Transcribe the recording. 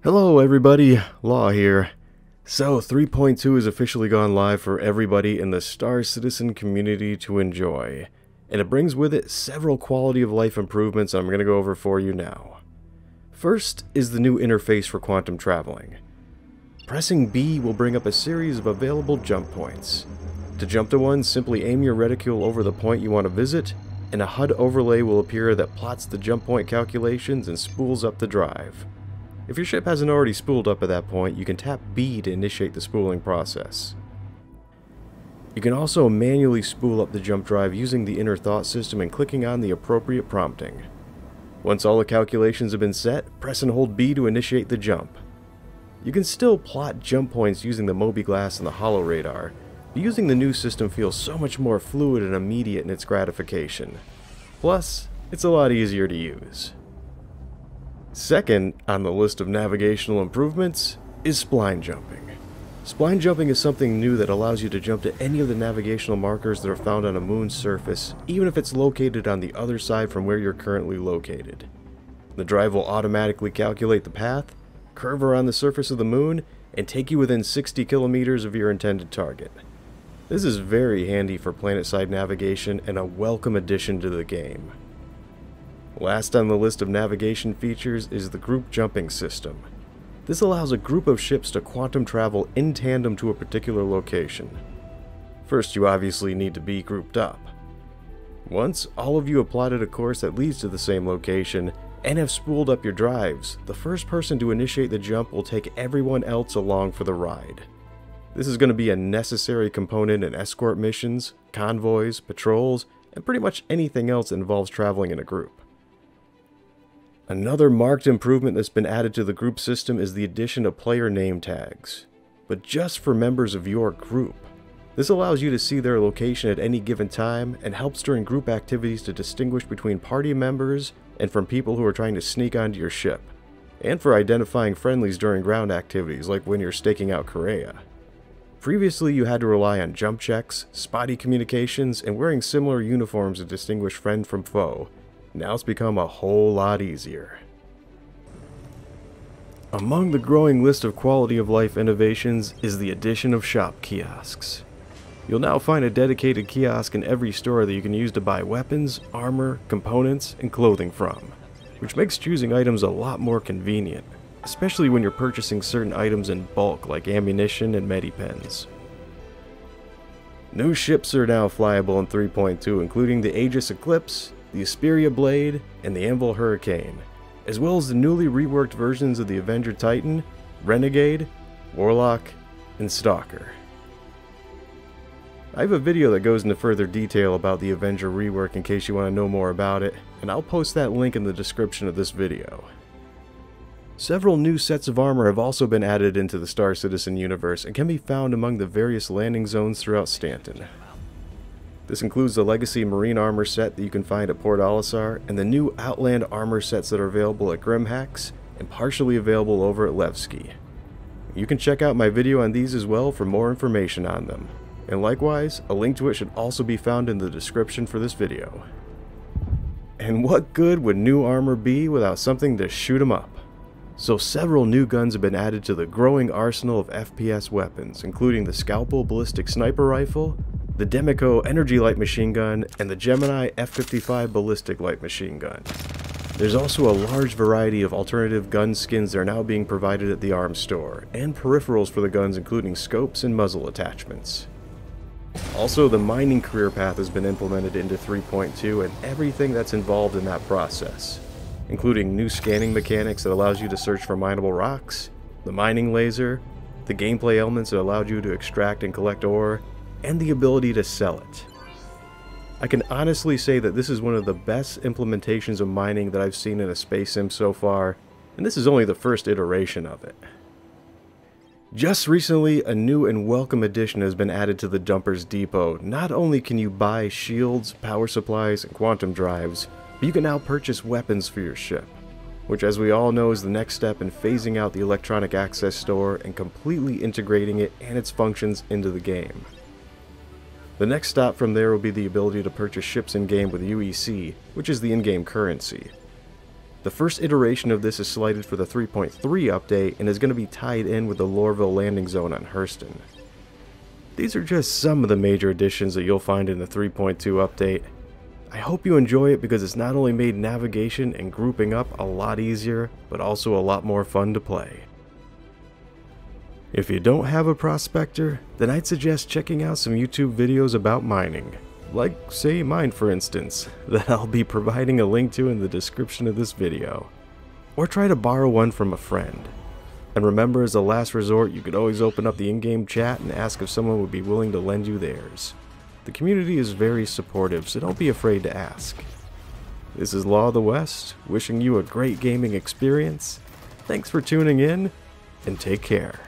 Hello everybody, Law here. So 3.2 has officially gone live for everybody in the Star Citizen community to enjoy, and it brings with it several quality of life improvements I'm going to go over for you now. First is the new interface for quantum traveling. Pressing B will bring up a series of available jump points. To jump to one, simply aim your reticule over the point you want to visit, and a HUD overlay will appear that plots the jump point calculations and spools up the drive. If your ship hasn't already spooled up at that point, you can tap B to initiate the spooling process. You can also manually spool up the jump drive using the inner thought system and clicking on the appropriate prompting. Once all the calculations have been set, press and hold B to initiate the jump. You can still plot jump points using the Mobi-Glass and the Holo Radar, but using the new system feels so much more fluid and immediate in its gratification. Plus, it's a lot easier to use. Second on the list of navigational improvements is spline jumping. Spline jumping is something new that allows you to jump to any of the navigational markers that are found on a moon's surface, even if it's located on the other side from where you're currently located. The drive will automatically calculate the path, curve around the surface of the moon, and take you within 60 kilometers of your intended target. This is very handy for planet-side navigation and a welcome addition to the game. Last on the list of navigation features is the group jumping system. This allows a group of ships to quantum travel in tandem to a particular location. First, you obviously need to be grouped up. Once all of you have plotted a course that leads to the same location and have spooled up your drives, the first person to initiate the jump will take everyone else along for the ride. This is going to be a necessary component in escort missions, convoys, patrols, and pretty much anything else that involves traveling in a group. Another marked improvement that's been added to the group system is the addition of player name tags, but just for members of your group. This allows you to see their location at any given time and helps during group activities to distinguish between party members and from people who are trying to sneak onto your ship, and for identifying friendlies during ground activities like when you're staking out Korea. Previously, you had to rely on jump checks, spotty communications, and wearing similar uniforms to distinguish friend from foe. Now it's become a whole lot easier. Among the growing list of quality of life innovations is the addition of shop kiosks. You'll now find a dedicated kiosk in every store that you can use to buy weapons, armor, components, and clothing from, which makes choosing items a lot more convenient, especially when you're purchasing certain items in bulk like ammunition and medipens. New ships are now flyable in 3.2, including the Aegis Eclipse, the Asperia Blade, and the Anvil Hurricane, as well as the newly reworked versions of the Avenger Titan, Renegade, Warlock, and Stalker. I have a video that goes into further detail about the Avenger Rework in case you want to know more about it, and I'll post that link in the description of this video. Several new sets of armor have also been added into the Star Citizen universe and can be found among the various landing zones throughout Stanton. This includes the Legacy Marine Armor set that you can find at Port Olisar, and the new Outland Armor sets that are available at Grimhacks, and partially available over at Levski. You can check out my video on these as well for more information on them, and likewise, a link to it should also be found in the description for this video. And what good would new armor be without something to shoot 'em up? So several new guns have been added to the growing arsenal of FPS weapons, including the Scalpel Ballistic Sniper Rifle, the Demico Energy Light Machine Gun, and the Gemini F-55 Ballistic Light Machine Gun. There's also a large variety of alternative gun skins that are now being provided at the arms store, and peripherals for the guns including scopes and muzzle attachments. Also, the mining career path has been implemented into 3.2 and everything that's involved in that process, including new scanning mechanics that allows you to search for mineable rocks, the mining laser, the gameplay elements that allowed you to extract and collect ore, and the ability to sell it. I can honestly say that this is one of the best implementations of mining that I've seen in a space sim so far, and this is only the first iteration of it. Just recently, a new and welcome addition has been added to the Dumper's Depot. Not only can you buy shields, power supplies, and quantum drives, but you can now purchase weapons for your ship, which as we all know is the next step in phasing out the electronic access store and completely integrating it and its functions into the game. The next stop from there will be the ability to purchase ships in-game with UEC, which is the in-game currency. The first iteration of this is slated for the 3.3 update and is going to be tied in with the Lorville landing zone on Hurston. These are just some of the major additions that you'll find in the 3.2 update. I hope you enjoy it because it's not only made navigation and grouping up a lot easier, but also a lot more fun to play. If you don't have a prospector, then I'd suggest checking out some YouTube videos about mining. Like, say, mine for instance, that I'll be providing a link to in the description of this video. Or try to borrow one from a friend. And remember, as a last resort, you could always open up the in-game chat and ask if someone would be willing to lend you theirs. The community is very supportive, so don't be afraid to ask. This is Law of the West, wishing you a great gaming experience. Thanks for tuning in, and take care.